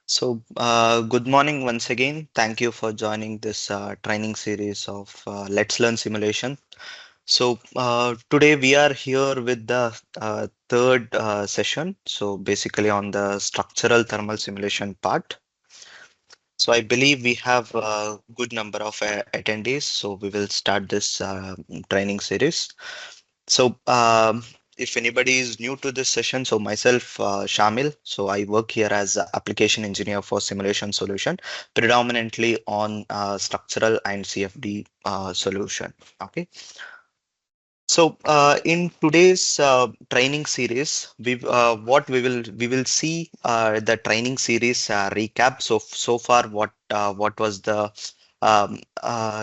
Good morning once again. Thank you for joining this training series of Let's Learn Simulation. Today we are here with the third session. So, basically on the structural thermal simulation part. So, I believe we have a good number of attendees. So, we will start this training series. So, if anybody is new to this session, so myself, Shamil, so I work here as a application engineer for simulation solution, predominantly on structural and CFD solution. Okay. In today's training series, we will see the training series recap. So far, what was the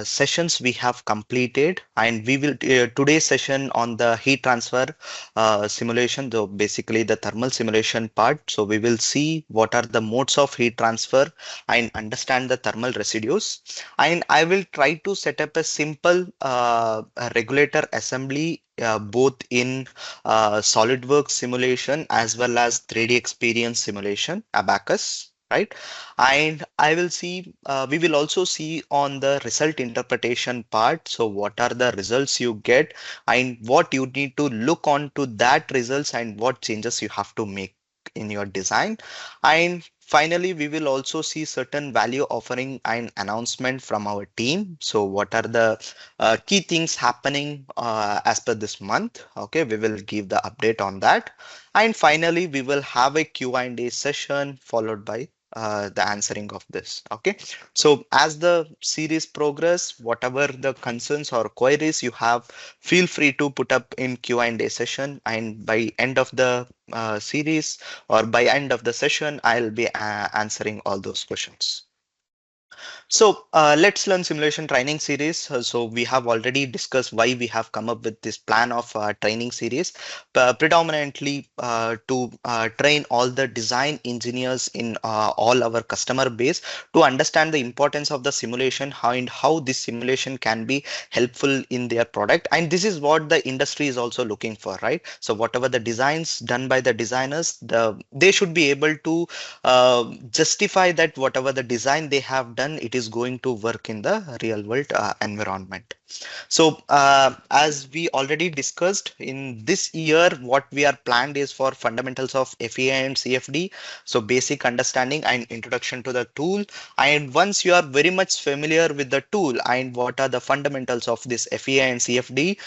sessions we have completed, and we will today's session on the heat transfer simulation, so basically the thermal simulation part. So we will see what are the modes of heat transfer and understand the thermal residues, and I will try to set up a simple regulator assembly both in SolidWorks simulation as well as 3D Experience simulation, Abacus. Right, and I will see. We will also see on the result interpretation part. So, what are the results you get, and what you need to look on to that results, and what changes you have to make in your design. And finally, we will also see certain value offering and announcement from our team. So what are the key things happening as per this month? Okay, we will give the update on that. And finally, we will have a Q&A session followed by the answering of this. Okay, so as the series progress, whatever the concerns or queries you have, feel free to put up in Q&A session, and by end of the series or by end of the session, I'll be answering all those questions. Let's learn simulation training series. So we have already discussed why we have come up with this plan of training series, predominantly to train all the design engineers in all our customer base to understand the importance of the simulation, how this simulation can be helpful in their product. And this is what the industry is also looking for, right? So whatever the designs done by the designers, they should be able to justify that whatever the design they have done, it is going to work in the real world environment. As we already discussed in this year, what we are planned is for fundamentals of FEA and CFD. So basic understanding and introduction to the tool. And once you are very much familiar with the tool and what are the fundamentals of this FEA and CFD,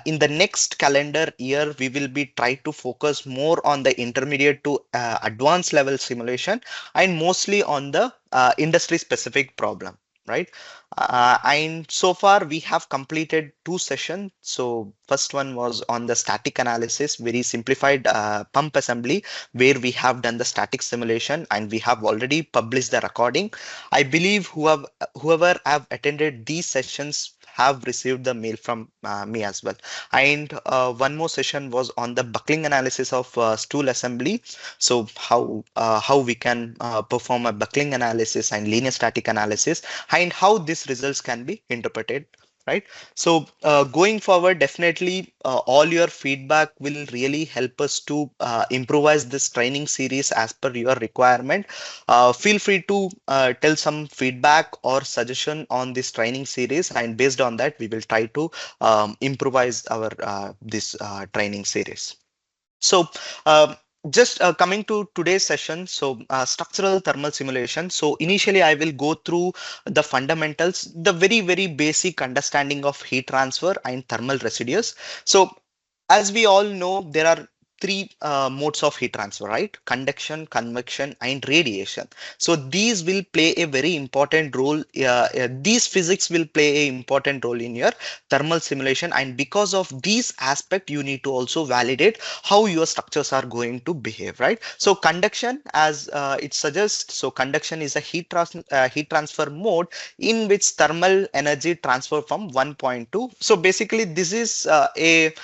in the next calendar year, we will be try to focus more on the intermediate to advanced level simulation, and mostly on the industry specific problem, right? And so far we have completed two sessions. So first one was on the static analysis, very simplified pump assembly, where we have done the static simulation and we have already published the recording. I believe whoever have attended these sessions have received the mail from me as well. And one more session was on the buckling analysis of stool assembly. So how we can perform a buckling analysis and linear static analysis, and how these results can be interpreted, right? So going forward, definitely all your feedback will really help us to improvise this training series as per your requirement. Feel free to tell some feedback or suggestion on this training series, and based on that we will try to improvise our this training series. So, just coming to today's session, structural thermal simulation. So initially I will go through the fundamentals, the very basic understanding of heat transfer and thermal residues. So as we all know, there are three modes of heat transfer, right? Conduction, convection, and radiation. So these will play a very important role. These physics will play an important role in your thermal simulation, and because of these aspect, you need to also validate how your structures are going to behave, right? So conduction, as it suggests, so conduction is a heat transfer mode in which thermal energy transfer from one point to. So basically, this is a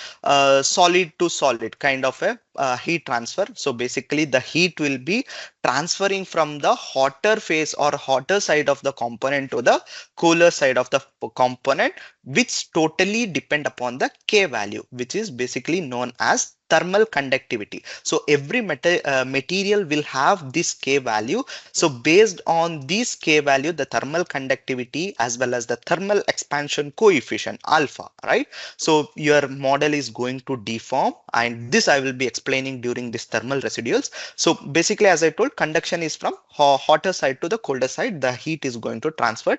solid to solid kind of a heat transfer. So basically the heat will be transferring from the hotter phase or hotter side of the component to the cooler side of the component, which totally depend upon the K value, which is basically known as thermal conductivity. So every material will have this K value. So based on this K value, the thermal conductivity as well as the thermal expansion coefficient alpha, right? So your model is going to deform, and this I will be explaining during this thermal residuals. So basically, as I told, conduction is from hotter side to the colder side. The heat is going to transfer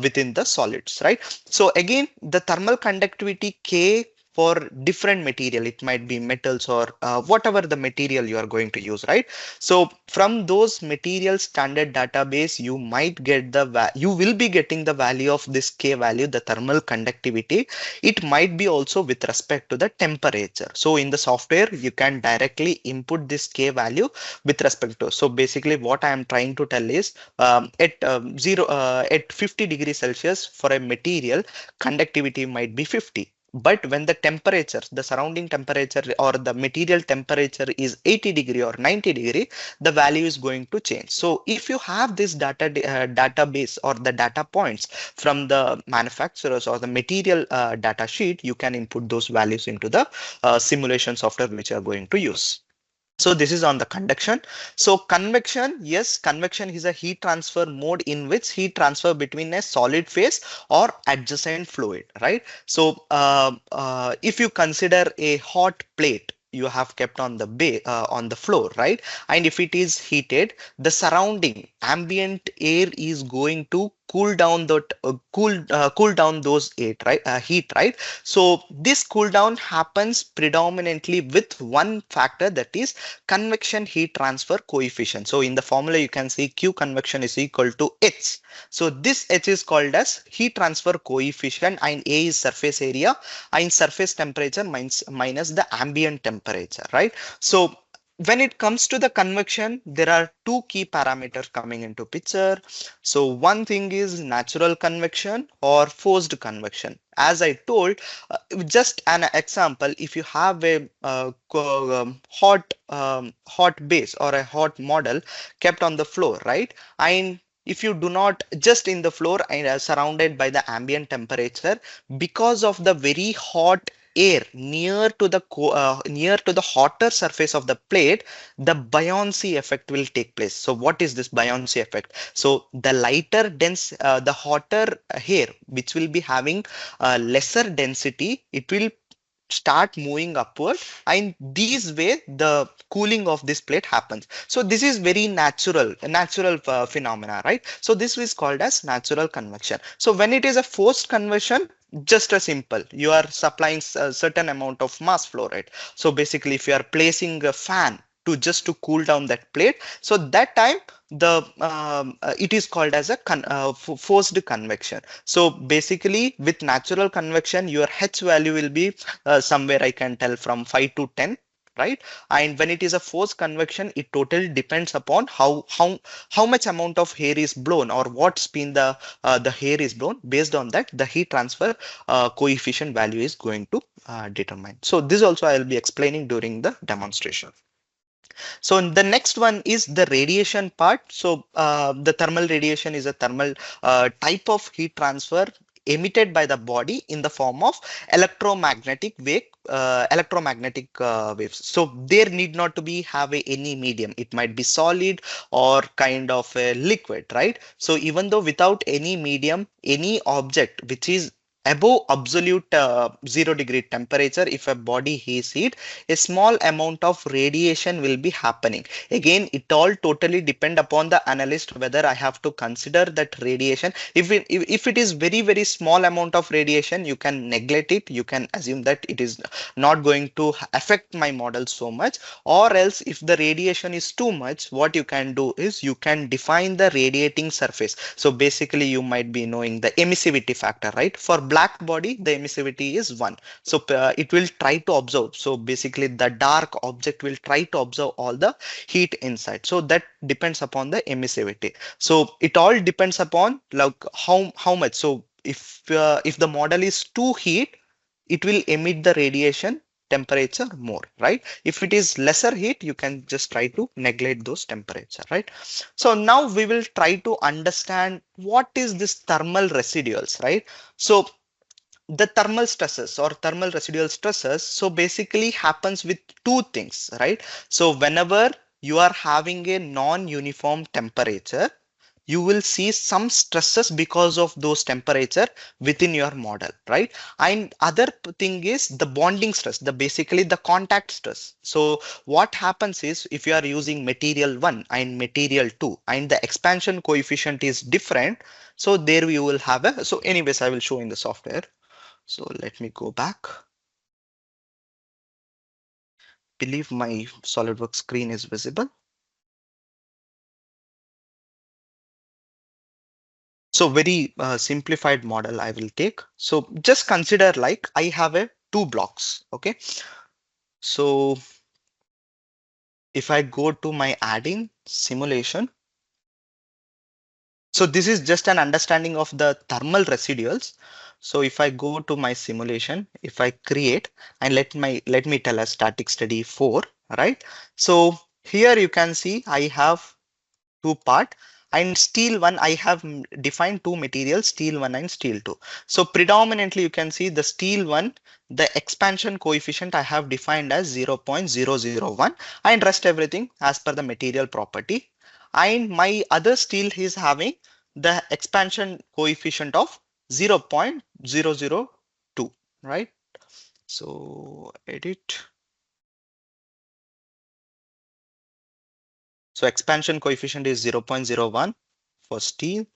within the solids, right? So again, the thermal conductivity K for different material, it might be metals or whatever the material you are going to use, right? So from those material standard database, you might get you will be getting the value of this K value, the thermal conductivity. It might be also with respect to the temperature. So in the software, you can directly input this K value with respect to. So basically what I am trying to tell is at 50 degrees Celsius for a material, conductivity might be 50. But when the temperature, the surrounding temperature or the material temperature is 80 degree or 90 degree, the value is going to change. So if you have this database or the data points from the manufacturers or the material data sheet, you can input those values into the simulation software which you are going to use. So this is on the conduction. So convection, yes, convection is a heat transfer mode in which heat transfer between a solid phase or adjacent fluid, right? So if you consider a hot plate you have kept on on the floor, right? And if it is heated, the surrounding ambient air is going to cool down that cool down those heat, right? So this cool down happens predominantly with one factor, that is convection heat transfer coefficient. So in the formula you can see Q convection is equal to H. So this H is called as heat transfer coefficient, and A is surface area, and surface temperature minus the ambient temperature, right? So when it comes to the convection, there are two key parameters coming into picture. So one thing is natural convection or forced convection. As I told, just an example, if you have a hot base or a hot model kept on the floor, right? And if you do not just in the floor and surrounded by the ambient temperature, because of the very hot air near to the hotter surface of the plate, the buoyancy effect will take place. So what is this buoyancy effect? So the lighter dense the hotter air which will be having lesser density, it will start moving upward, and this way the cooling of this plate happens. So this is very natural phenomena, right? So this is called as natural convection. So when it is a forced convection, just a simple, you are supplying a certain amount of mass flow, right? So basically if you are placing a fan to just to cool down that plate, so that time the it is called as a forced convection. So basically with natural convection, your H value will be somewhere I can tell from 5 to 10, right? And when it is a forced convection, it totally depends upon how much amount of air is blown or what spin the air is blown. Based on that, the heat transfer coefficient value is going to determine. So this also I will be explaining during the demonstration. So the next one is the radiation part. So the thermal radiation is a thermal type of heat transfer emitted by the body in the form of electromagnetic waves. So there need not to be any medium. It might be solid or kind of a liquid, right? So even though without any medium, any object which is above absolute 0 degree temperature, if a body is heat, a small amount of radiation will be happening. Again, it all totally depend upon the analyst whether I have to consider that radiation. If it is very small amount of radiation, you can neglect it, you can assume that it is not going to affect my model so much. Or else if the radiation is too much, what you can do is you can define the radiating surface. So basically you might be knowing the emissivity factor, right? For black body, the emissivity is 1. So it will try to absorb. So basically the dark object will try to absorb all the heat inside. So that depends upon the emissivity. So it all depends upon like how much. So if the model is too heat, it will emit the radiation temperature more, right? If it is lesser heat, you can just try to neglect those temperature, right? So now we will try to understand what is this thermal residuals, right? So the thermal stresses or thermal residual stresses, so basically happens with two things, right? So whenever you are having a non-uniform temperature, you will see some stresses because of those temperature within your model, right? And other thing is the bonding stress, the basically the contact stress. So what happens is if you are using material 1 and material 2 and the expansion coefficient is different, so there you will have a, so anyways I will show in the software. So let me go back. Believe my SolidWorks screen is visible. So very simplified model I will take. So just consider like I have a two blocks. Okay. So if I go to my adding simulation, so this is just an understanding of the thermal residuals. So if I go to my simulation, if I create and let me tell a static study 4, right? So here you can see I have two part, and steel one I have defined two materials, steel one and steel two. So predominantly you can see the steel one, the expansion coefficient I have defined as 0.001 and rest everything as per the material property. And my other steel is having the expansion coefficient of 0.002, right? So edit. So expansion coefficient is 0.01 for steel.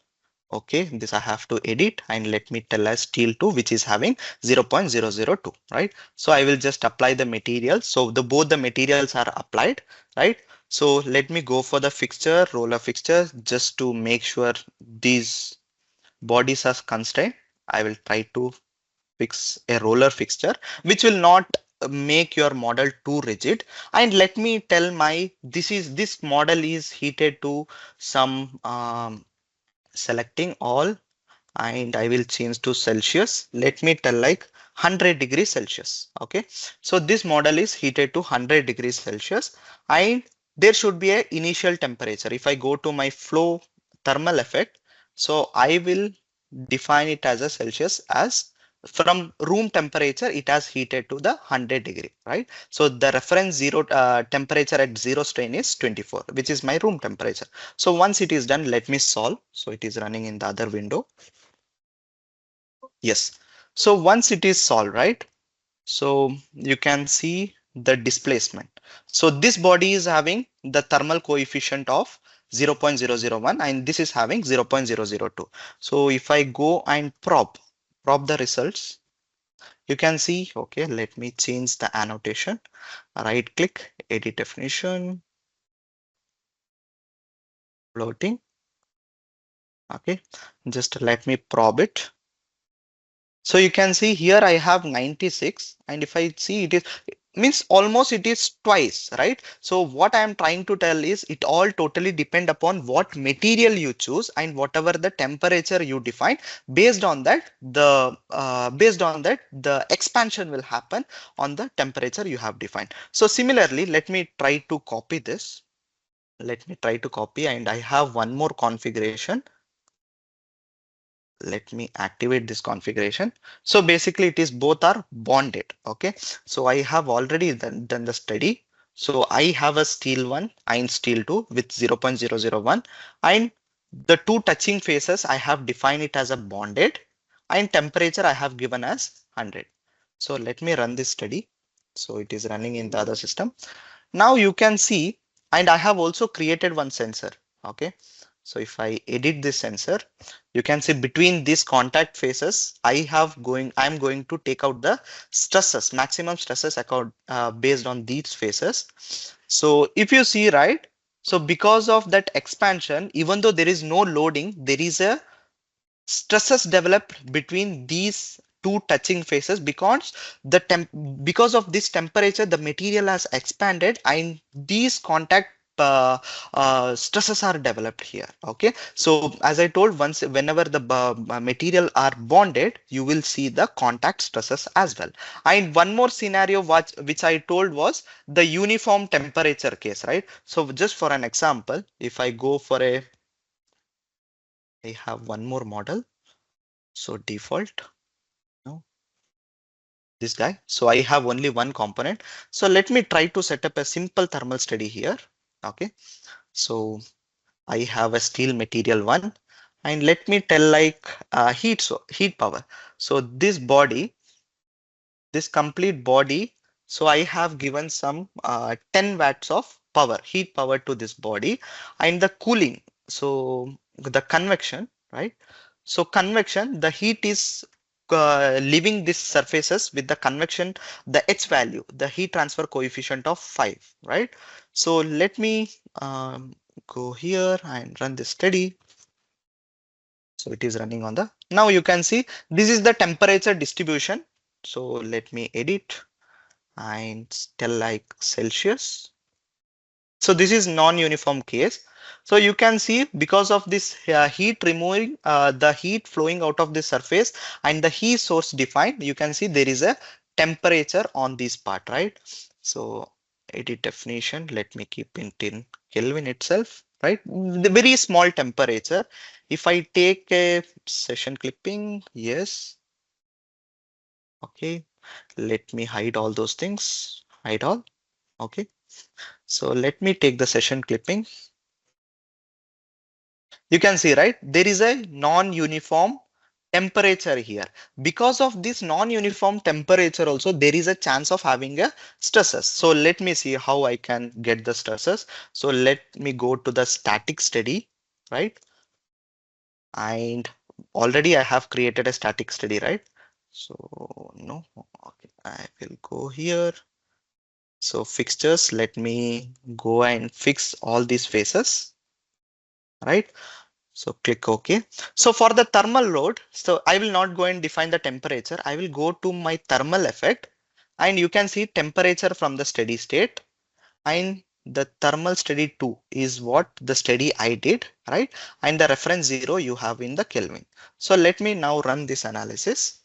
Okay, this I have to edit and let me tell as steel 2 which is having 0.002, right? So I will just apply the material. So the both the materials are applied, right? So let me go for the fixture, roller fixture, just to make sure these bodies are constrained. I will try to fix a roller fixture which will not make your model too rigid. And let me tell my this model is heated to some selecting all, and I will change to Celsius. Let me tell like 100 degrees Celsius. Okay. So this model is heated to 100 degrees Celsius and there should be a initial temperature. If I go to my flow thermal effect, so I will define it as a Celsius as from room temperature, it has heated to the 100 degree, right? So the reference zero temperature at zero strain is 24, which is my room temperature. So once it is done, let me solve. So it is running in the other window. Yes. So once it is solved, right? So you can see the displacement. So this body is having the thermal coefficient of 0.001 and this is having 0.002. So if I go and prop the results, you can see, okay, let me change the annotation. Right click, edit definition, floating. Okay, just let me probe it. So you can see here I have 96 and if I see it is means almost it is twice, right? So what I am trying to tell is it all totally depend upon what material you choose and whatever the temperature you define. Based on that the expansion will happen on the temperature you have defined. So similarly, let me try to copy this. Let me try to copy and I have one more configuration. Let me activate this configuration. So basically it is both are bonded. Okay, so I have already done the study. So I have a steel one and steel two with 0.001 and the two touching faces I have defined it as a bonded and temperature I have given as 100. So let me run this study. So it is running in the other system. Now you can see, and I have also created one sensor. Okay, so if I edit this sensor, you can see between these contact faces, I'm going to take out the stresses, maximum stresses account based on these faces. So if you see, right, so because of that expansion, even though there is no loading, there is a stresses developed between these two touching faces because because of this temperature the material has expanded and these contact stresses are developed here. Okay, so as I told, whenever the material are bonded, you will see the contact stresses as well. And one more scenario which I told was the uniform temperature case, right? So just for an example, if I go for I have one more model. So default, no, this guy. So I have only one component. So let me try to set up a simple thermal study here. Okay. So I have a steel material one, and let me tell like heat power. So this body, this complete body. So I have given some 10 watts of power, heat power to this body, and the cooling. So the convection, right? So convection, the heat is leaving these surfaces with the convection, the H value, the heat transfer coefficient of 5, right? So let me go here and run this study. So it is running on the, now you can see this is the temperature distribution. So let me edit and tell like Celsius. So this is non-uniform case. So you can see because of this heat removing the heat flowing out of the surface and the heat source defined, you can see there is a temperature on this part, right? So edit definition, let me keep it in Kelvin itself, right? The very small temperature. If I take a session clipping, yes, okay, let me hide all those things, hide all, okay. So let me take the session clipping. You can see, right? There is a non-uniform temperature here. Because of this non-uniform temperature also, there is a chance of having a stresses. So let me see how I can get the stresses. So let me go to the static study, right? And already I have created a static study, right? So no, okay, I will go here. So fixtures, let me go and fix all these faces, right? So click OK. So for the thermal load, so I will not go and define the temperature. I will go to my thermal effect, and you can see temperature from the steady state, and the thermal steady 2 is what the steady I did, right? And the reference 0 you have in the Kelvin. So let me now run this analysis.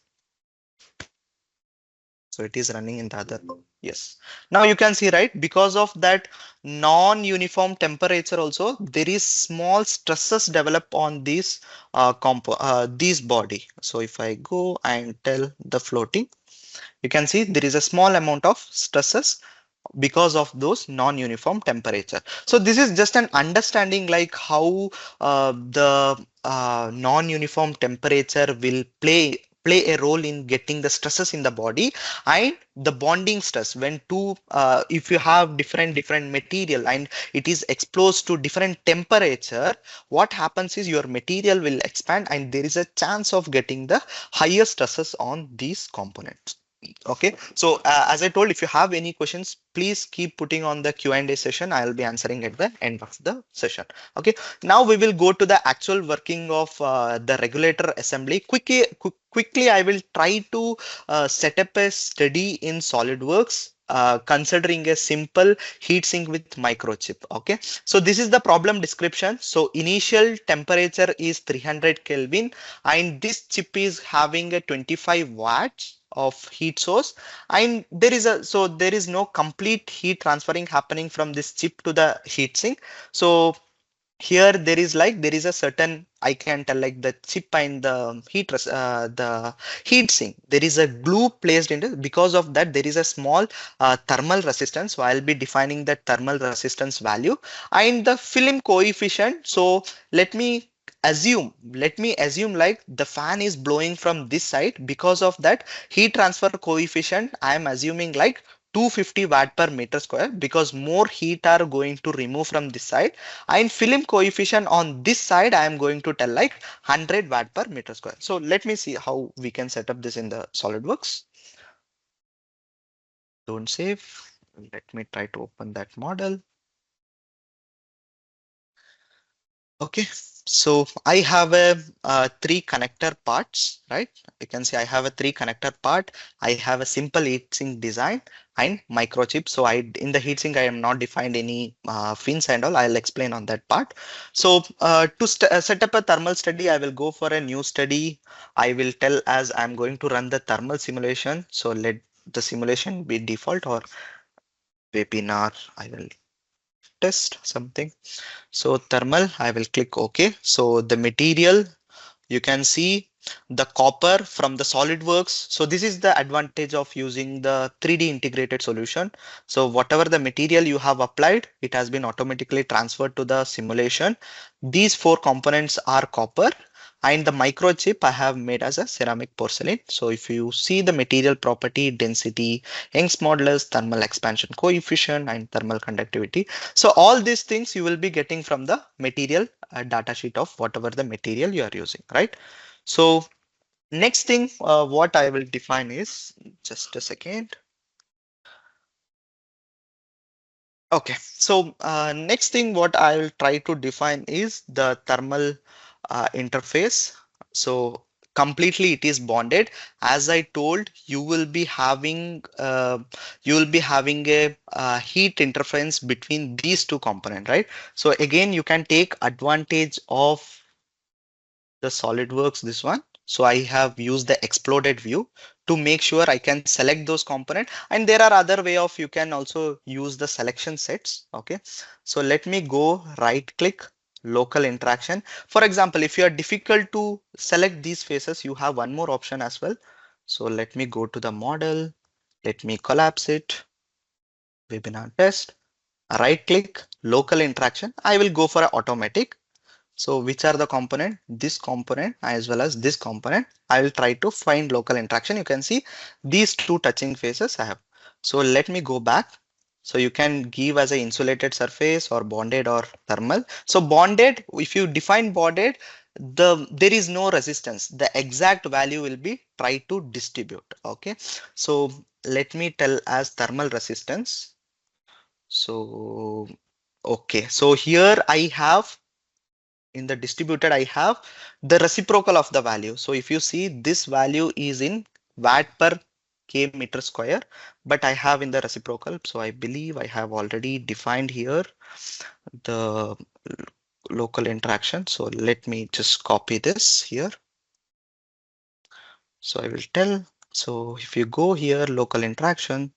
So it is running in the other. Yes. Now you can see, right? Because of that non-uniform temperature also, there is small stresses develop on these body. So if I go and tell the floating, you can see there is a small amount of stresses because of those non-uniform temperature. So this is just an understanding like how the non-uniform temperature will play a role in getting the stresses in the body, and the bonding stress when two if you have different material and it is exposed to different temperature, what happens is your material will expand and there is a chance of getting the higher stresses on these components. Okay, so as I told, if you have any questions, please keep putting on the Q&A session. I'll be answering at the end of the session. Okay, now we will go to the actual working of the regulator assembly. Quickly, I will try to set up a study in SolidWorks. Considering a simple heatsink with microchip. Okay, so this is the problem description. So initial temperature is 300 Kelvin, and this chip is having a 25 watts of heat source, and there is no complete heat transferring happening from this chip to the heat sink. So here there is a certain, I can tell like the chip and the heat sink, there is a glue placed in it. Because of that there is a small thermal resistance, so I'll be defining that thermal resistance value and the film coefficient. So let me assume like the fan is blowing from this side. Because of that heat transfer coefficient, I am assuming like 250 watt per meter square, because more heat are going to remove from this side, and film coefficient on this side I am going to tell like 100 watt per meter square. So let me see how we can set up this in the SolidWorks. Don't save. Let me try to open that model. Okay, so I have a three connector parts, right? You can see I have a three connector part. I have a simple heat sink design, and microchip. So in the heatsink, I am not defined any fins and all. I'll explain on that part. So to set up a thermal study, I will go for a new study. I will tell as I'm going to run the thermal simulation. So let the simulation be default or webinar. I will test something. So thermal, I will click OK. So the material, you can see the copper from the SolidWorks. So this is the advantage of using the 3D integrated solution. So whatever the material you have applied, it has been automatically transferred to the simulation. These four components are copper, and the microchip I have made as a ceramic porcelain. So if you see the material property, density, Young's modulus, thermal expansion coefficient, and thermal conductivity. So all these things you will be getting from the material data sheet of whatever the material you are using, right? So next thing what I will define is, just a second. Okay, so next thing what I will try to define is the thermal interface. So completely it is bonded. As I told, you will be having a heat interference between these two components, right? So again, you can take advantage of the SolidWorks this one. So I have used the exploded view to make sure I can select those components. And there are other way of you can also use the selection sets. Okay. So let me go right click local interaction. For example, if you are difficult to select these faces, you have one more option as well. So let me go to the model. Let me collapse it. Webinar test. Right click local interaction. I will go for automatic. So which are the component? This component as well as this component. I will try to find local interaction. You can see these two touching faces I have. So let me go back. So you can give as a insulated surface or bonded or thermal. So bonded, if you define bonded, there is no resistance. The exact value will be tried to distribute. Okay. So let me tell as thermal resistance. So okay. So here I have in the distributed, I have the reciprocal of the value. So if you see this value is in watt per k meter square, but I have in the reciprocal. So I believe I have already defined here the local interaction. So let me just copy this here. So I will tell. So if you go here, local interaction,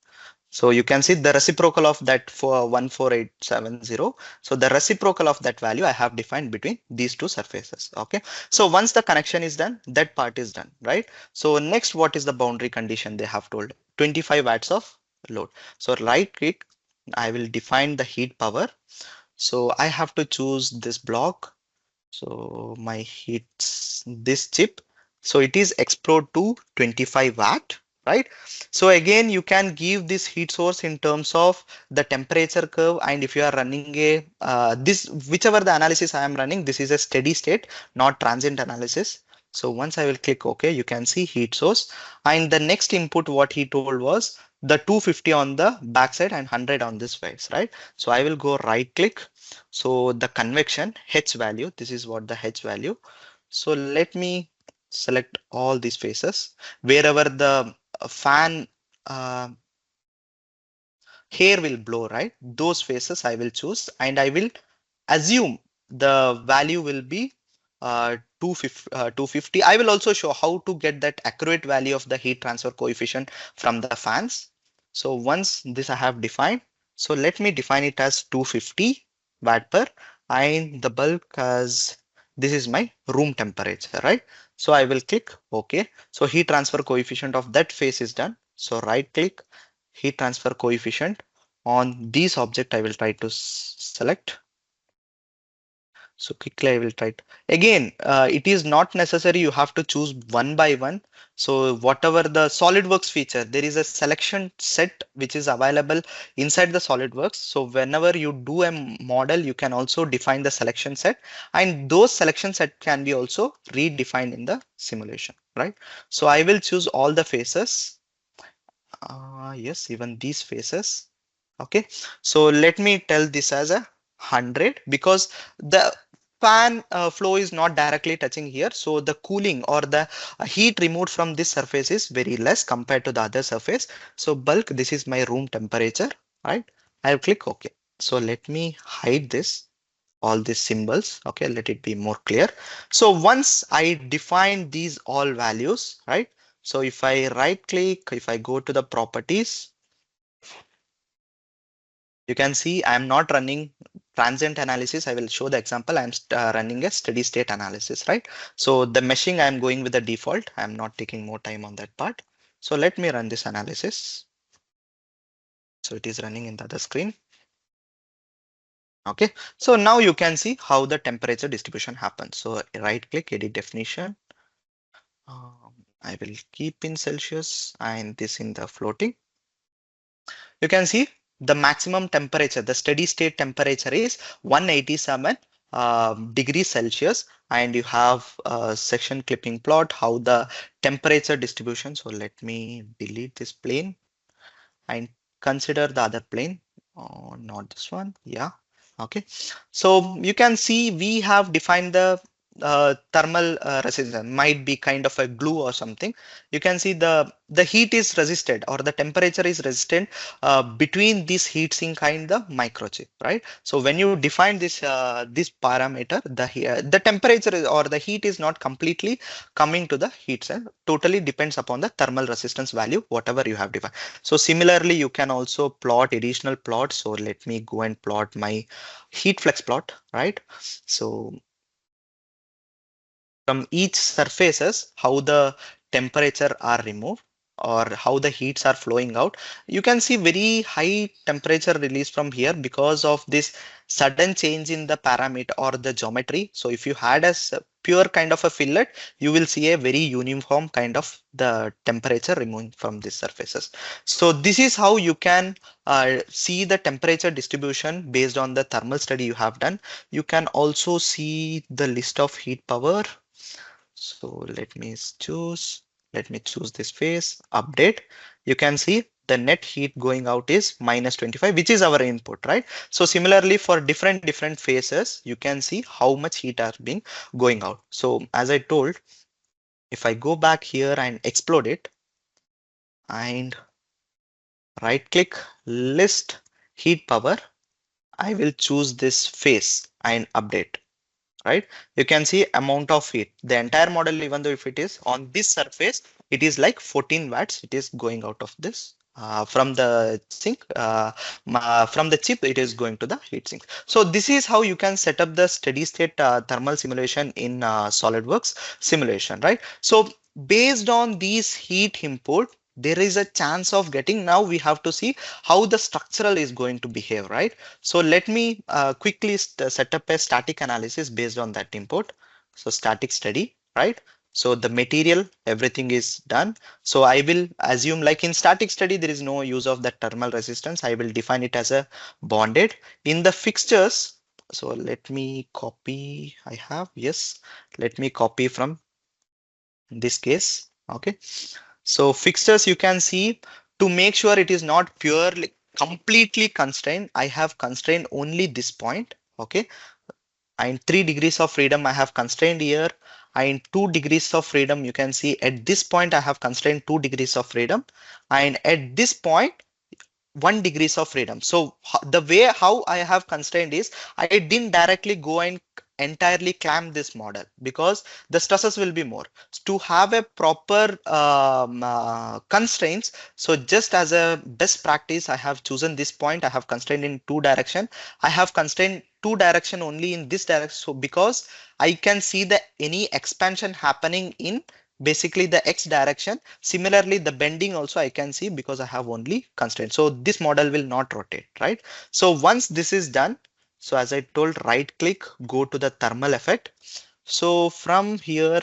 so you can see the reciprocal of that for 14870. So the reciprocal of that value I have defined between these two surfaces. Okay. So once the connection is done, that part is done, right? So next, what is the boundary condition they have told? 25 watts of load. So right click, I will define the heat power. So I have to choose this block. So my heats this chip. So it is explode to 25 watt, right? So again, you can give this heat source in terms of the temperature curve. And if you are running a this whichever the analysis I am running, this is a steady state, not transient analysis. So once I will click OK, you can see heat source. And the next input, what he told was the 250 on the backside and 100 on this face, right? So I will go right click. So the convection H value, this is what the H value. So let me select all these faces wherever the fan uh, hair will blow, right? Those faces I will choose and I will assume the value will be 250. I will also show how to get that accurate value of the heat transfer coefficient from the fans. So once this I have defined, so let me define it as 250 watt per and the bulk as this is my room temperature, right? So I will click OK. So heat transfer coefficient of that face is done. So right click heat transfer coefficient on these object I will try to select. So quickly I will try to. Again, it is not necessary you have to choose one by one. So whatever the SolidWorks feature, there is a selection set which is available inside the SolidWorks. So whenever you do a model, you can also define the selection set, and those selection set can be also redefined in the simulation, right? So I will choose all the faces. Yes, even these faces. Okay, so let me tell this as a 100 because the fan flow is not directly touching here, so the cooling or the heat removed from this surface is very less compared to the other surface. So bulk, this is my room temperature, right? I'll click OK. So let me hide this, all these symbols. Okay, let it be more clear. So once I define these all values, right? So if I right click, if I go to the properties, you can see I'm not running transient analysis. I will show the example. I'm running a steady state analysis, right? So the meshing, I'm going with the default. I'm not taking more time on that part. So let me run this analysis. So it is running in the other screen. Okay, so now you can see how the temperature distribution happens. So right click, edit definition. I will keep in Celsius and this in the floating. You can see the maximum temperature, the steady state temperature is 187 degrees Celsius, and you have a section clipping plot how the temperature distribution. So let me delete this plane and consider the other plane. Oh, not this one. Yeah. Okay. So you can see we have defined the thermal resistance, might be kind of a glue or something. You can see the heat is resisted or the temperature is resistant between this heat sink and the microchip, right? So when you define this parameter, the temperature or the heat is not completely coming to the heat sink. Totally depends upon the thermal resistance value, whatever you have defined. So similarly, you can also plot additional plots. So let me go and plot my heat flux plot, right? So from each surfaces, how the temperature are removed or how the heats are flowing out. You can see very high temperature release from here because of this sudden change in the parameter or the geometry. So if you had a pure kind of a fillet, you will see a very uniform kind of the temperature removing from these surfaces. So this is how you can see the temperature distribution based on the thermal study you have done. You can also see the list of heat power. So let me choose this phase, update. You can see the net heat going out is -25, which is our input, right? So similarly for different phases, you can see how much heat has been going out. So as I told, if I go back here and explode it and right click list heat power, I will choose this phase and update. Right, you can see amount of heat, the entire model, even though if it is on this surface, it is like 14 watts, it is going out of this from the sink, from the chip, it is going to the heat sink. So this is how you can set up the steady state thermal simulation in SolidWorks simulation, right? So based on these heat input, there is a chance of getting, now we have to see how the structural is going to behave, right? So let me quickly set up a static analysis based on that input. So static study, right? So the material, everything is done. So I will assume, like in static study, there is no use of that thermal resistance. I will define it as a bonded. In the fixtures, so let me copy, I have, yes, let me copy from this case. Okay. So fixtures, you can see, to make sure it is not purely completely constrained, I have constrained only this point. Okay. And 3 degrees of freedom I have constrained here. And 2 degrees of freedom, you can see at this point I have constrained 2 degrees of freedom. And at this point, 1 degrees of freedom. So the way how I have constrained is I didn't directly go and entirely clamp this model because the stresses will be more. To have a proper constraints, so just as a best practice, I have chosen this point. I have constrained in 2 direction. I have constrained 2 direction only in this direction. So because I can see the any expansion happening in basically the X direction. Similarly, the bending also I can see because I have only constraint. So this model will not rotate, right? So once this is done, so as I told, right click, go to the thermal effect. So from here,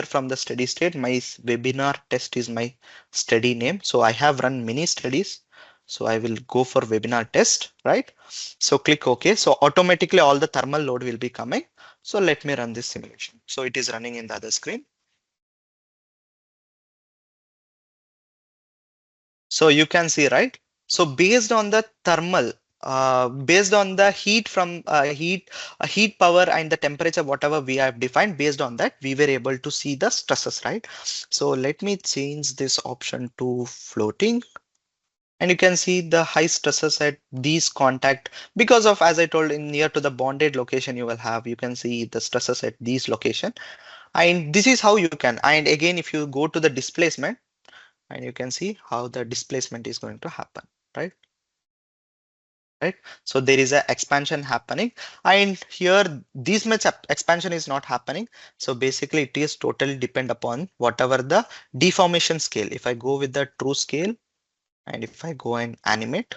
from the steady state, my webinar test is my study name. So I have run many studies. So I will go for webinar test, right? So click OK. So automatically all the thermal load will be coming. So let me run this simulation. So it is running in the other screen. So you can see, right? So based on the thermal based on the heat from heat power and the temperature, whatever we have defined, based on that, we were able to see the stresses, right? So let me change this option to floating. And you can see the high stresses at these contact because of, as I told, in near to the bonded location you will have, you can see the stresses at these location. And this is how you can, and again, if you go to the displacement, and you can see how the displacement is going to happen, right? Right. So there is a expansion happening, and here this much expansion is not happening. So basically it is totally depend upon whatever the deformation scale. If I go with the true scale, and if I go and animate,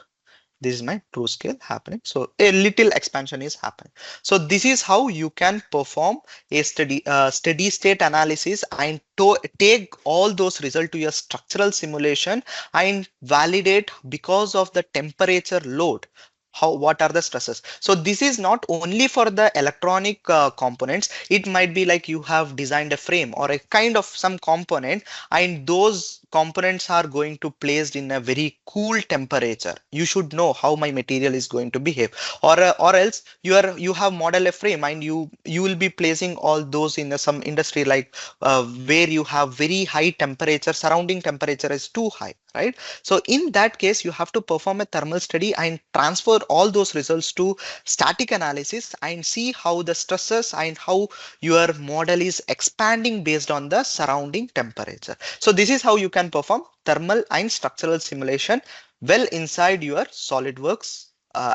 this is my true scale happening. So a little expansion is happening. So this is how you can perform a steady state analysis and to take all those results to your structural simulation and validate because of the temperature load. How, what are the stresses? So this is not only for the electronic components. It might be like you have designed a frame or a kind of some component, and those components are going to placed in a very cool temperature. You should know how my material is going to behave, or else you have model a frame, and you will be placing all those in some industry like where you have very high temperature, surrounding temperature is too high, right? So in that case, you have to perform a thermal study and transfer all those results to static analysis and see how the stresses and how your model is expanding based on the surrounding temperature. So this is how you can perform thermal and structural simulation well inside your SolidWorks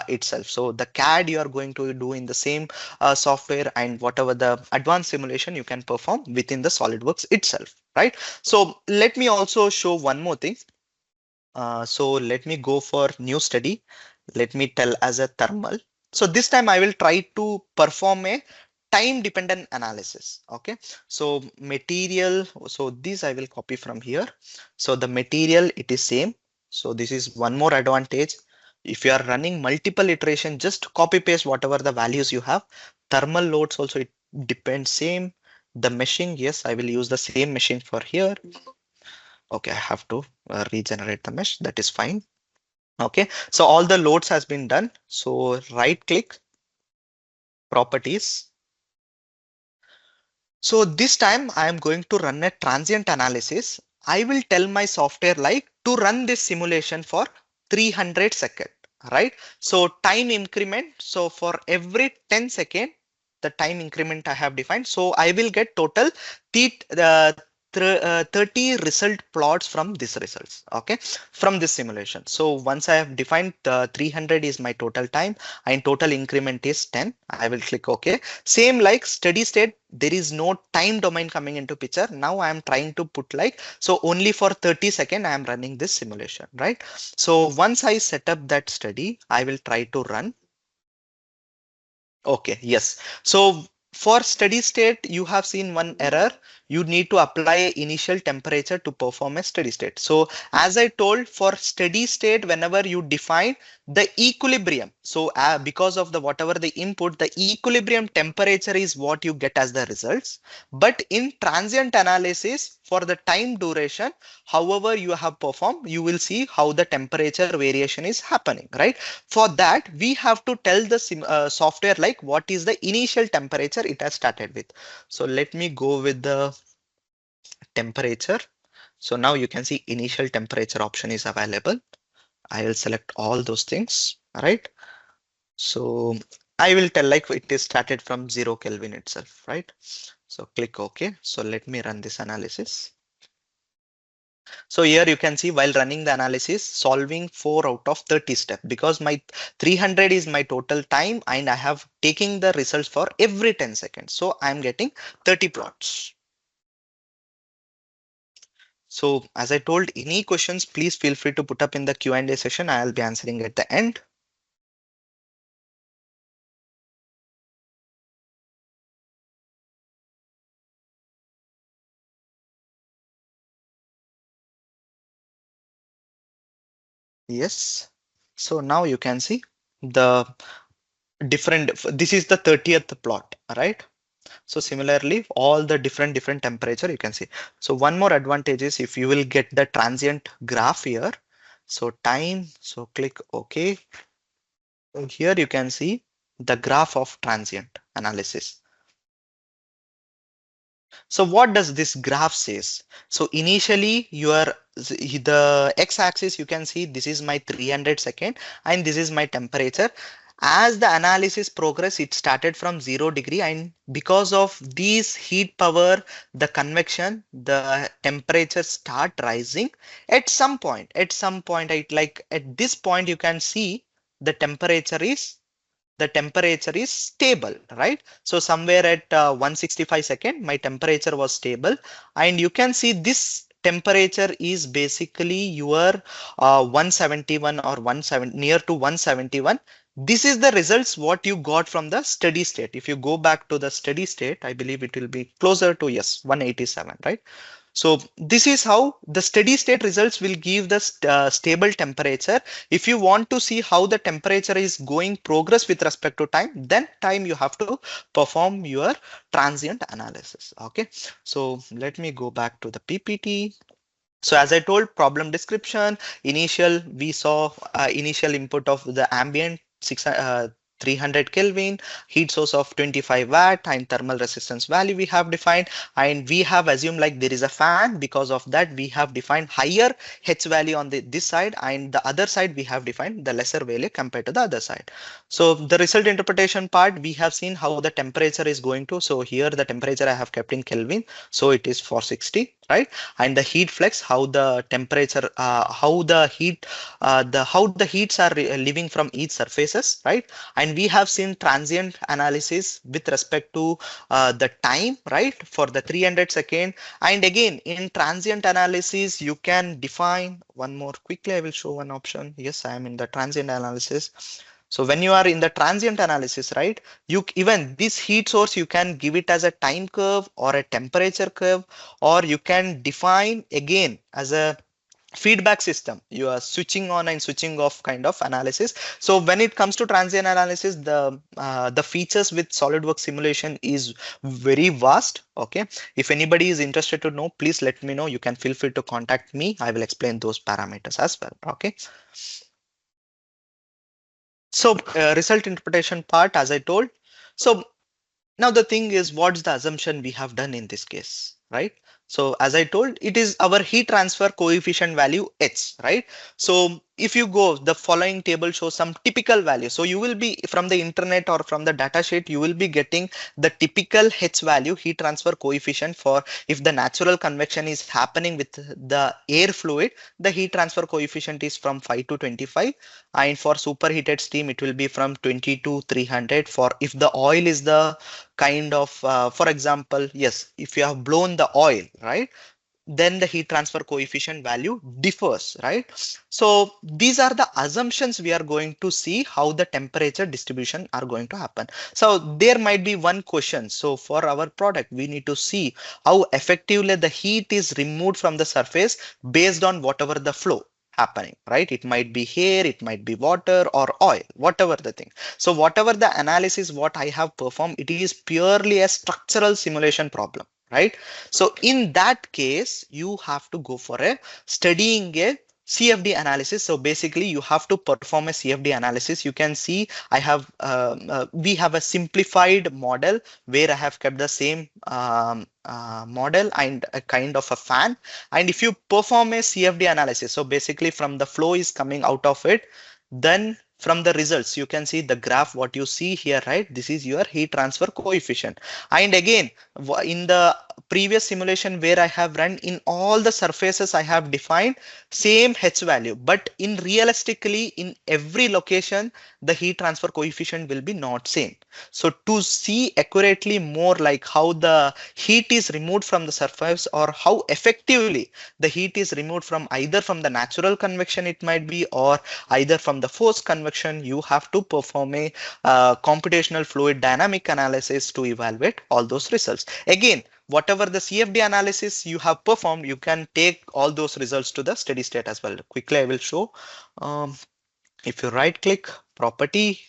itself. So the CAD you are going to do in the same software, and whatever the advanced simulation you can perform within the SolidWorks itself, right? So let me also show one more thing. So let me go for new study. Let me tell as a thermal. So this time I will try to perform a time dependent analysis. Okay. So material. So this I will copy from here. So the material, it is same. So this is one more advantage. If you are running multiple iteration, just copy paste whatever the values you have. Thermal loads also, it depends same. The meshing, yes, I will use the same meshing for here. Okay, I have to regenerate the mesh. That is fine. Okay, so all the loads has been done. So right click, properties. So this time I am going to run a transient analysis. I will tell my software like to run this simulation for 300 seconds, right? So time increment. So for every 10 second, the time increment I have defined. So I will get total 30 result plots from this results. Okay, from this simulation. So once I have defined the 300 is my total time and total increment is 10, I will click OK. Same like steady state, there is no time domain coming into picture. Now I am trying to put like, so only for 30 seconds I am running this simulation, right? So once I set up that study, I will try to run. Okay, yes. So for steady state, you have seen one error. You need to apply initial temperature to perform a steady state. So as I told, for steady state, whenever you define the equilibrium, so because of the whatever the input, the equilibrium temperature is what you get as the results. But in transient analysis, for the time duration, however you have performed, you will see how the temperature variation is happening, right? For that, we have to tell the software like what is the initial temperature it has started with. So let me go with the temperature. So now you can see initial temperature option is available. I will select all those things, right? So I will tell like it is started from 0 Kelvin itself, right? So click OK. So let me run this analysis. So here you can see while running the analysis, solving 4 out of 30 steps because my 300 is my total time and I have taken the results for every 10 seconds. So I'm getting 30 plots. So as I told, any questions, please feel free to put up in the Q&A session. I'll be answering at the end. Yes. So now you can see the different, this is the 30th plot, right? So similarly, all the different temperature you can see. So one more advantage is if you will get the transient graph here. So time, so click OK. So here you can see the graph of transient analysis. So what does this graph says? So initially the x-axis, you can see this is my 300 second and this is my temperature. As the analysis progress, it started from 0 degree, and because of these heat power, the convection, the temperature start rising at some point, at this point, you can see the temperature is stable, right? So somewhere at 165 second, my temperature was stable, and you can see this temperature is basically your 171 or 170, near to 171. This is the results what you got from the steady state. If you go back to the steady state, I believe it will be closer to, yes, 187, right? So this is how the steady state results will give the stable temperature. If you want to see how the temperature is going progress with respect to time, then time you have to perform your transient analysis. Okay, so let me go back to the PPT. So as I told, problem description, initial, we saw initial input of the ambient 300 Kelvin, heat source of 25 watt, and thermal resistance value we have defined. And we have assumed like there is a fan. Because of that, we have defined higher H value on this side, and the other side we have defined the lesser value compared to the other side. So the result interpretation part, we have seen how the temperature is going to. So here the temperature I have kept in Kelvin. So it is 460, right? And the heat flux, how the temperature, how the heats are leaving from each surfaces, right? And we have seen transient analysis with respect to the time, right, for the 300 second. And again, in transient analysis, you can define one more quickly. I will show one option. Yes, I am in the transient analysis. So when you are in the transient analysis, right, you even this heat source, you can give it as a time curve or a temperature curve, or you can define again as a feedback system. You are switching on and switching off kind of analysis. So when it comes to transient analysis, the features with SolidWorks simulation is very vast. Okay, if anybody is interested to know, please let me know. You can feel free to contact me. I will explain those parameters as well. Okay. So result interpretation part, as I told. So now the thing is, what's the assumption we have done in this case, right? So as I told, it is our heat transfer coefficient value H, right? So if you go, the following table shows some typical value. So you will be from the internet or from the data sheet, you will be getting the typical H value, heat transfer coefficient, for if the natural convection is happening with the air fluid, the heat transfer coefficient is from 5 to 25. And for superheated steam, it will be from 20 to 300. For if the oil is the kind of, for example, yes, if you have blown the oil, right, then the heat transfer coefficient value differs, right? So these are the assumptions we are going to see how the temperature distribution are going to happen. So there might be one question. So for our product, we need to see how effectively the heat is removed from the surface based on whatever the flow happening, right? It might be air, it might be water or oil, whatever the thing. So whatever the analysis what I have performed, it is purely a structural simulation problem, right? So in that case, you have to go for a studying a CFD analysis. So basically you have to perform a CFD analysis. You can see we have a simplified model where I have kept the same model and a kind of a fan. And if you perform a CFD analysis, so basically from the flow is coming out of it, then from the results, you can see the graph, what you see here, right? This is your heat transfer coefficient. And again, in the previous simulation where I have run, in all the surfaces I have defined same H value, but in realistically in every location, the heat transfer coefficient will be not same. So to see accurately more like how the heat is removed from the surface, or how effectively the heat is removed from either from the natural convection it might be, or either from the forced convection, you have to perform a computational fluid dynamic analysis to evaluate all those results. Again, whatever the CFD analysis you have performed, you can take all those results to the steady state as well. Quickly, I will show. Um, if you right click property,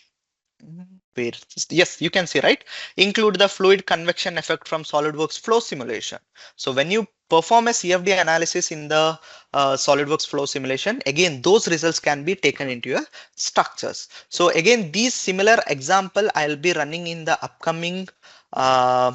where, yes, you can see, right? Include the fluid convection effect from SolidWorks flow simulation. So when you perform a CFD analysis in the SolidWorks flow simulation, again, those results can be taken into your structures. So again, these similar example I'll be running in the upcoming uh,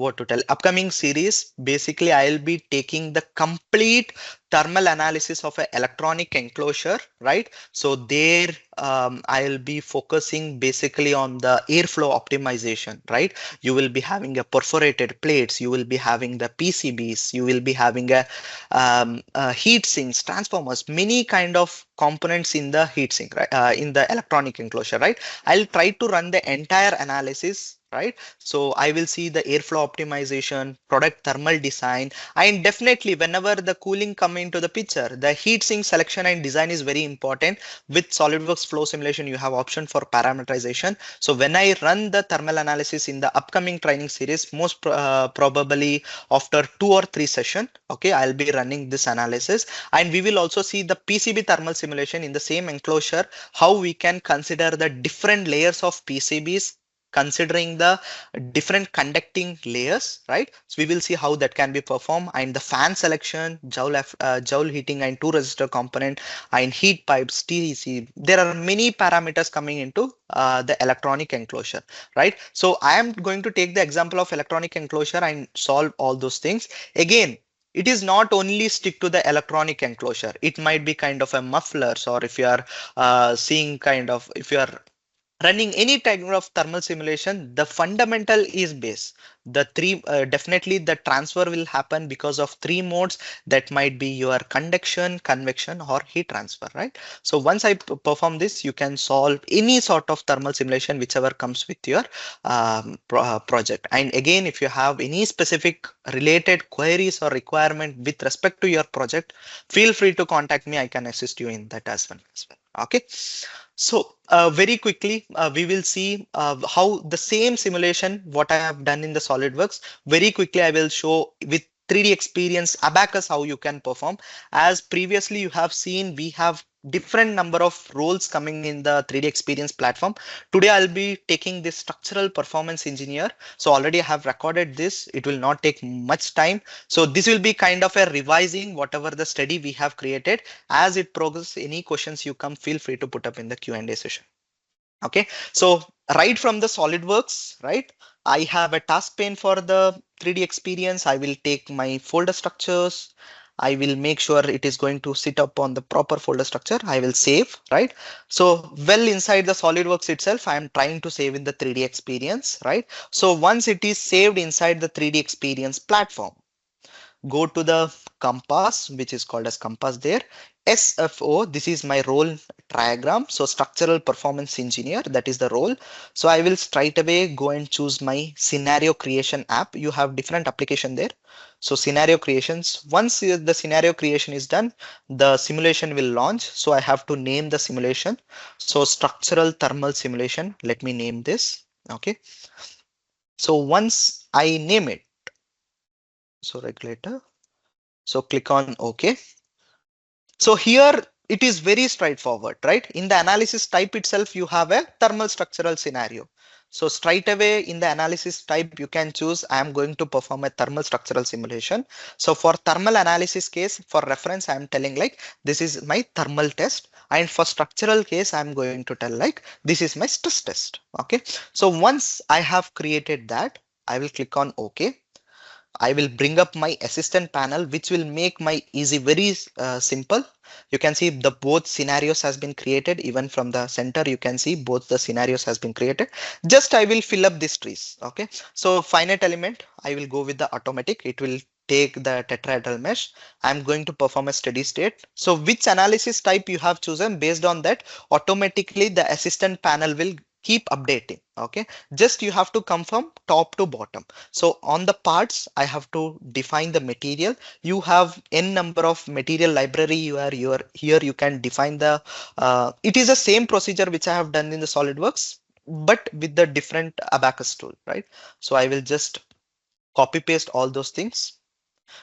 what to tell upcoming series. Basically, I'll be taking the complete thermal analysis of an electronic enclosure, right? So there I'll be focusing basically on the airflow optimization, right? You will be having a perforated plates, you will be having the PCBs, you will be having a heat sinks, transformers, many kind of components in the heat sink, right? In the electronic enclosure, right? I'll try to run the entire analysis, right? So I will see the airflow optimization, product thermal design, and definitely whenever the cooling come into the picture, the heat sink selection and design is very important. With SolidWorks flow simulation, you have option for parameterization. So when I run the thermal analysis in the upcoming training series, most probably after 2 or 3 sessions, okay, I'll be running this analysis, and we will also see the PCB thermal simulation in the same enclosure, how we can consider the different layers of PCBs, considering the different conducting layers, right? So we will see how that can be performed, and the fan selection, joule heating, and two resistor component, and heat pipes, TEC. There are many parameters coming into the electronic enclosure, right? So I am going to take the example of electronic enclosure and solve all those things. Again, it is not only stick to the electronic enclosure. It might be kind of a mufflers, or if you are seeing kind of, if you are running any type of thermal simulation, the fundamental is base. The three definitely the transfer will happen because of three modes, that might be your conduction, convection, or heat transfer, right? So once I perform this, you can solve any sort of thermal simulation whichever comes with your project. And again, if you have any specific related queries or requirement with respect to your project, feel free to contact me. I can assist you in that as well. Okay. So very quickly, we will see how the same simulation, what I have done in the SolidWorks. Very quickly, I will show with 3D experience Abacus how you can perform. As previously you have seen, we have different number of roles coming in the 3D experience platform. Today I'll be taking this structural performance engineer. So already I have recorded this. It will not take much time. So this will be kind of a revising whatever the study we have created. As it progresses, any questions you come, feel free to put up in the Q&A session. Okay, so right from the SolidWorks, right, I have a task pane for the 3D experience. I will take my folder structures. I will make sure it is going to sit up on the proper folder structure. I will save, right? So well inside the SolidWorks itself, I am trying to save in the 3D experience, right? So once it is saved inside the 3D experience platform, go to the compass, which is called as compass there. SFO, this is my role diagram. So structural performance engineer, that is the role. So I will straight away go and choose my scenario creation app. You have different application there. So scenario creations, once the scenario creation is done, the simulation will launch. So I have to name the simulation. So structural thermal simulation, let me name this. Okay. So once I name it, so regulator, so click on OK. So here it is very straightforward, right? In the analysis type itself, you have a thermal structural scenario. So straight away in the analysis type, you can choose, I am going to perform a thermal structural simulation. So for thermal analysis case, for reference, I am telling like, this is my thermal test. And for structural case, I'm going to tell like, this is my stress test. Okay. So once I have created that, I will click on OK. I will bring up my assistant panel, which will make my easy very simple. You can see the both scenarios has been created. Even from the center, you can see both the scenarios has been created. Just I will fill up these trees. Okay. So finite element, I will go with the automatic. It will take the tetrahedral mesh. I'm going to perform a steady state. So which analysis type you have chosen, based on that, automatically the assistant panel will keep updating. Okay. Just you have to come from top to bottom. So on the parts, I have to define the material. You have n number of material library. Here you can define the, it is the same procedure which I have done in the SolidWorks, but with the different Abacus tool, right? So I will just copy paste all those things.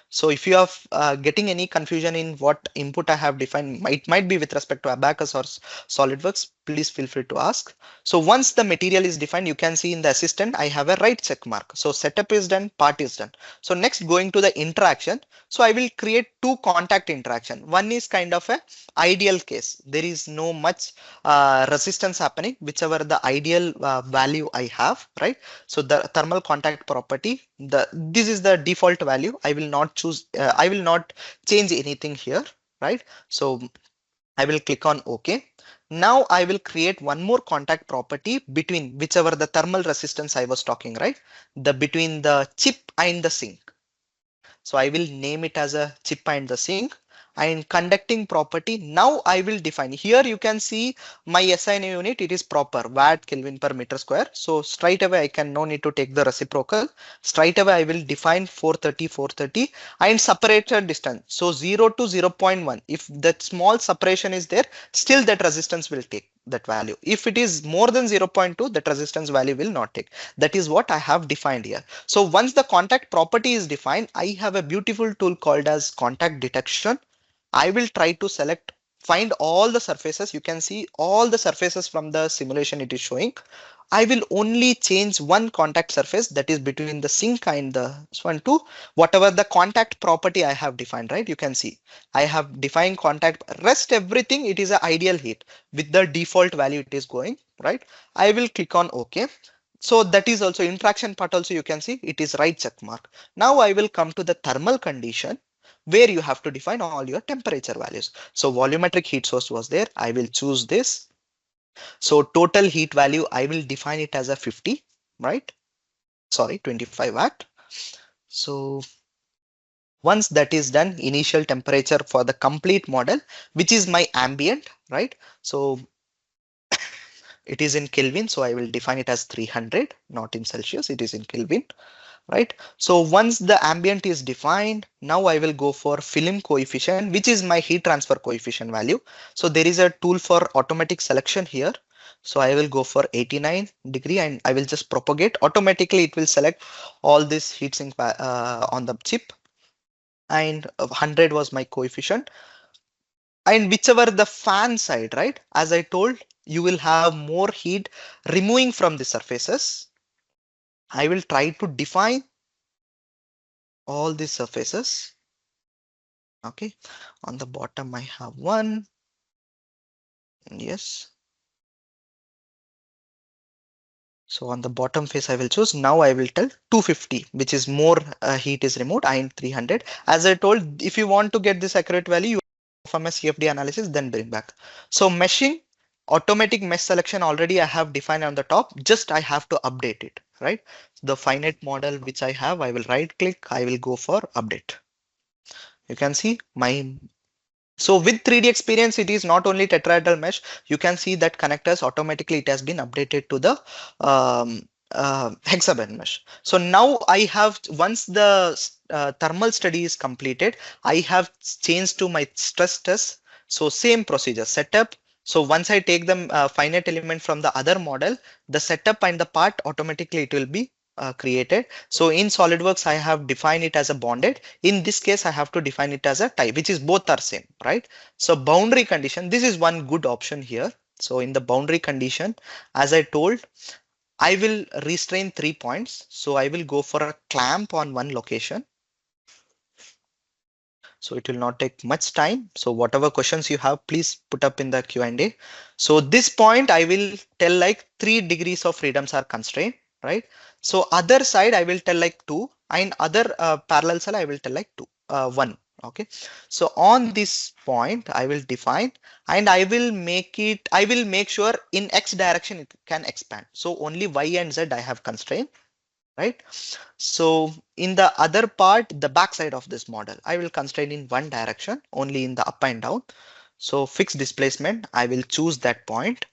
So if you are getting any confusion in what input I have defined, it might be with respect to Abacus or SolidWorks, please feel free to ask. So once the material is defined, you can see in the assistant, I have a right check mark. So setup is done, part is done. So next going to the interaction. So I will create two contact interaction. One is kind of a ideal case. There is no much resistance happening, whichever the ideal value I have, right? So the thermal contact property, this is the default value. I will not choose, I will not change anything here, right? So I will click on OK. Now I will create one more contact property between whichever the thermal resistance I was talking, right? The between the chip and the sink. So I will name it as a chip and the sink, and conducting property. Now I will define here. You can see my SI unit. It is proper watt Kelvin per meter square. So straight away I can no need to take the reciprocal. Straight away I will define 430 and separator distance. So 0 to 0.1. If that small separation is there, still that resistance will take that value. If it is more than 0.2, that resistance value will not take. That is what I have defined here. So once the contact property is defined, I have a beautiful tool called as contact detection. I will try to find all the surfaces. You can see all the surfaces from the simulation it is showing. I will only change one contact surface, that is between the sink and the one to whatever the contact property I have defined, right? You can see I have defined contact, rest everything it is an ideal heat with the default value it is going, right? I will click on OK. So that is also interaction part, also you can see it is right check mark. Now I will come to the thermal condition where you have to define all your temperature values. So volumetric heat source was there. I will choose this. So total heat value, I will define it as a 50, right? Sorry, 25 watt. So once that is done, initial temperature for the complete model, which is my ambient, right? So it is in Kelvin. So I will define it as 300, not in Celsius. It is in Kelvin, right? So once the ambient is defined, now I will go for film coefficient, which is my heat transfer coefficient value. So there is a tool for automatic selection here. So I will go for 89 degree and I will just propagate. Automatically it will select all this heat sink on the chip, and 100 was my coefficient. And whichever the fan side, right? As I told, you will have more heat removing from the surfaces. I will try to define all these surfaces. Okay, on the bottom I have one. Yes. So on the bottom face I will choose. Now I will tell 250, which is more heat is removed, and 300. As I told, if you want to get this accurate value, you perform a CFD analysis, then bring back. So meshing, automatic mesh selection already I have defined on the top. Just I have to update it, right? The finite model which I have, I will right click. I will go for update. You can see my. So with 3D experience, it is not only tetrahedral mesh. You can see that connectors automatically it has been updated to the hexagon mesh. So now I have, once the thermal study is completed, I have changed to my stress test. So same procedure, setup. So once I take the finite element from the other model, the setup and the part automatically it will be created. So in SolidWorks, I have defined it as a bonded. In this case, I have to define it as a tie, which is both are same, right? So boundary condition, this is one good option here. So in the boundary condition, as I told, I will restrain 3 points. So I will go for a clamp on one location. So it will not take much time. So whatever questions you have, please put up in the Q&A. So this point, I will tell like 3 degrees of freedoms are constrained, right? So other side, I will tell like 2, and other parallel cell, I will tell like 1. Okay. So on this point, I will define, and I will make sure in X direction it can expand. So only Y and Z I have constrained, right? So in the other part, the back side of this model, I will constrain in one direction, only in the up and down. So fixed displacement, I will choose that point.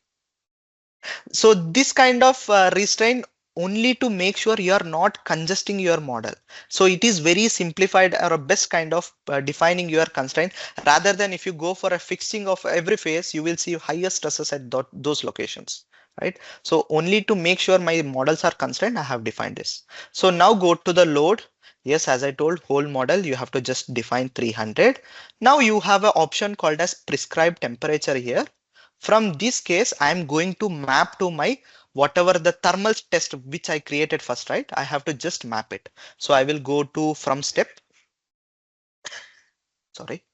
So this kind of restraint only to make sure you are not congesting your model. So it is very simplified or a best kind of defining your constraint, rather than if you go for a fixing of every phase, you will see higher stresses at those locations, right? So only to make sure my models are constrained, I have defined this. So now go to the load. Yes, as I told, whole model, you have to just define 300. Now you have an option called as prescribed temperature here. From this case, I am going to map to my whatever the thermal test which I created first, right? I have to just map it. So I will go to from step. Sorry.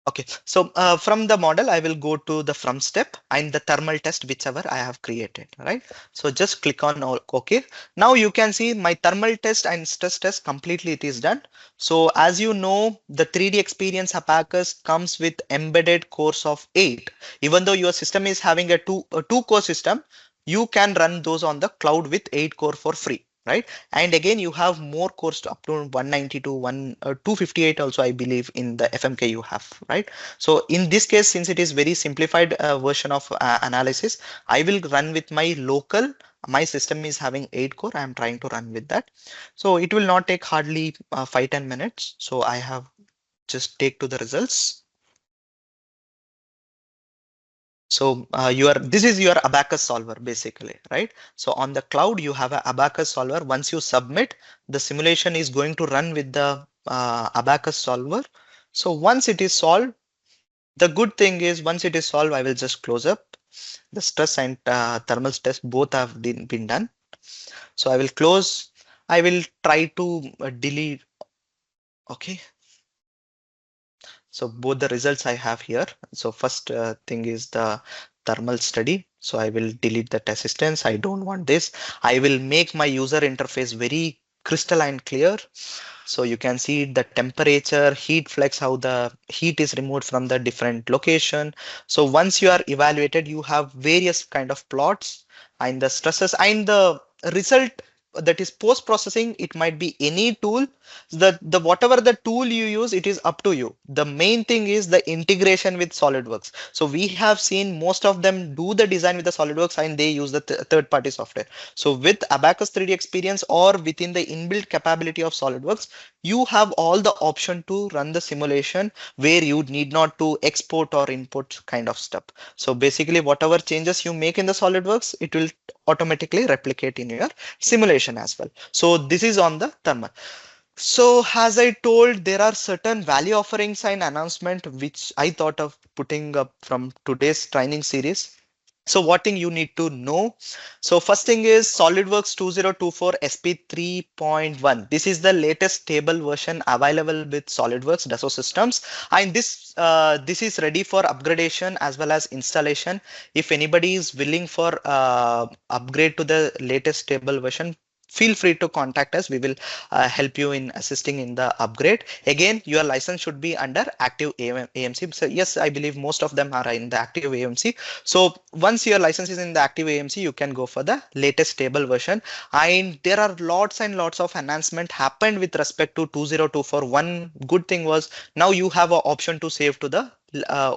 Okay, so from the model, I will go to the from step and the thermal test, whichever I have created, right? So just click on OK. Now you can see my thermal test and stress test completely it is done. So as you know, the 3D Experience Abacus comes with embedded cores of 8. Even though your system is having a two core system, you can run those on the cloud with 8 core for free. Right, and again you have more cores to up to 192, 258 also I believe in the FMK you have, right? So in this case, since it is very simplified version of analysis, I will run with my local. My system is having 8 core. I am trying to run with that. So it will not take hardly 5-10 minutes. So I have just take to the results. So this is your Abacus solver basically, right? So on the cloud, you have a Abacus solver. Once you submit, the simulation is going to run with the Abacus solver. So once it is solved, the good thing is once it is solved, I will just close up. The stress and thermal test both have been done. So I will close. I will try to delete. Okay. So both the results I have here. So first thing is the thermal study. So I will delete that assistance. I don't want this. I will make my user interface very crystalline clear. So you can see the temperature, heat flux, how the heat is removed from the different location. So once you are evaluated, you have various kind of plots and the stresses and the result that is post processing. It might be any tool. The whatever the tool you use, it is up to you. The main thing is the integration with SolidWorks. So we have seen most of them do the design with the SolidWorks and they use the third party software. So with Abacus 3D Experience or within the inbuilt capability of SolidWorks, you have all the option to run the simulation where you need not to export or import kind of stuff. So basically whatever changes you make in the SolidWorks, it will automatically replicate in your simulation as well. So this is on the thermal. So as I told, there are certain value offerings and announcement which I thought of putting up from today's training series. So what thing you need to know? So first thing is SolidWorks 2024 SP 3.1. This is the latest stable version available with SolidWorks Dassault systems, and this is ready for upgradation as well as installation. If anybody is willing for upgrade to the latest stable version, feel free to contact us. We will help you in assisting in the upgrade. Again, your license should be under active AMC. So yes, I believe most of them are in the active AMC. So once your license is in the active AMC, you can go for the latest stable version. And there are lots and lots of enhancement happened with respect to 2024. One good thing was now you have an option to save to the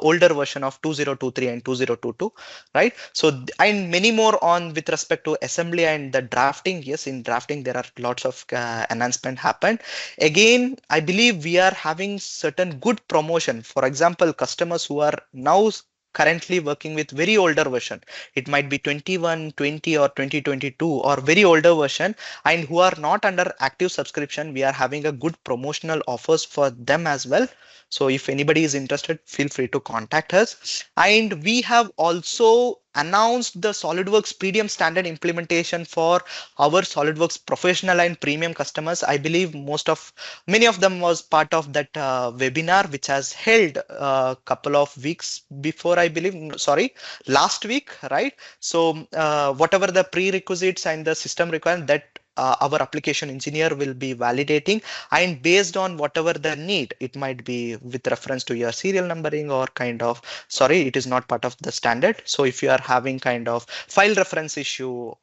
older version of 2023 and 2022, right? So and many more on with respect to assembly and the drafting. Yes, in drafting there are lots of enhancement happened. Again, I believe we are having certain good promotion. For example, customers who are now currently working with very older version, it might be 21 20 or 2022 or very older version, and who are not under active subscription, we are having a good promotional offers for them as well. So if anybody is interested, feel free to contact us. And we have also announced the SolidWorks premium standard implementation for our SolidWorks professional and premium customers. I believe many of them was part of that webinar which has held a couple of weeks before, I believe, sorry, last week, right? So whatever the prerequisites and the system requirement that our application engineer will be validating, and based on whatever the need, it might be with reference to your serial numbering or kind of, sorry, it is not part of the standard. So if you are having kind of file reference issue,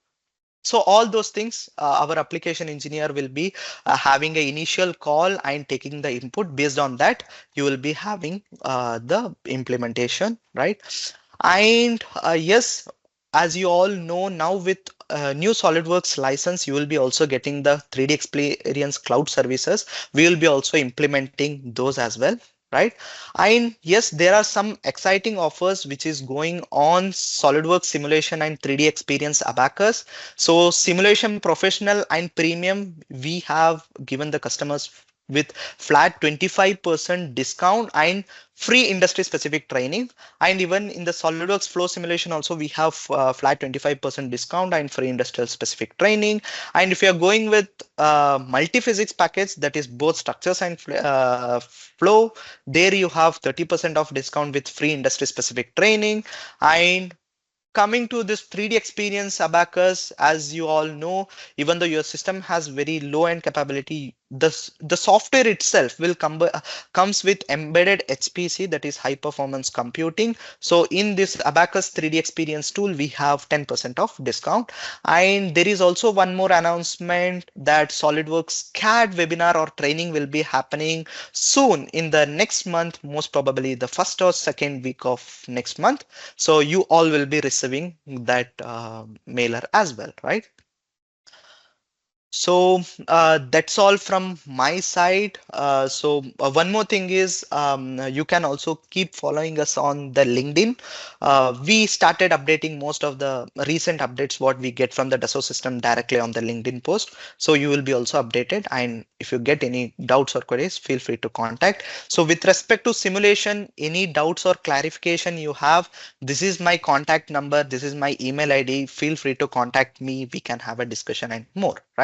so all those things, our application engineer will be having an initial call and taking the input. Based on that, you will be having the implementation, right? And yes, as you all know now, with new SolidWorks license, you will be also getting the 3D Experience cloud services. We will be also implementing those as well. right? And yes, there are some exciting offers which is going on SolidWorks Simulation and 3D Experience Abacus. So Simulation Professional and Premium, we have given the customers with flat 25% discount and free industry specific training. And even in the SolidWorks Flow Simulation also, we have flat 25% discount and free industrial specific training. And if you are going with multi-physics package, that is both structures and flow, there you have 30% of discount with free industry specific training. And coming to this 3D experience Abacus, as you all know, even though your system has very low end capability, the software itself will comes with embedded HPC, that is high performance computing. So in this Abacus 3D experience tool, we have 10% of discount. And there is also one more announcement that SolidWorks CAD webinar or training will be happening soon in the next month, most probably the first or second week of next month. So you all will be receiving that mailer as well, right? So that's all from my side. One more thing is you can also keep following us on the LinkedIn. We started updating most of the recent updates what we get from the Dassault system directly on the LinkedIn post. So you will be also updated. And if you get any doubts or queries, feel free to contact. So with respect to simulation, any doubts or clarification you have, this is my contact number. This is my email ID. Feel free to contact me. We can have a discussion and more, right?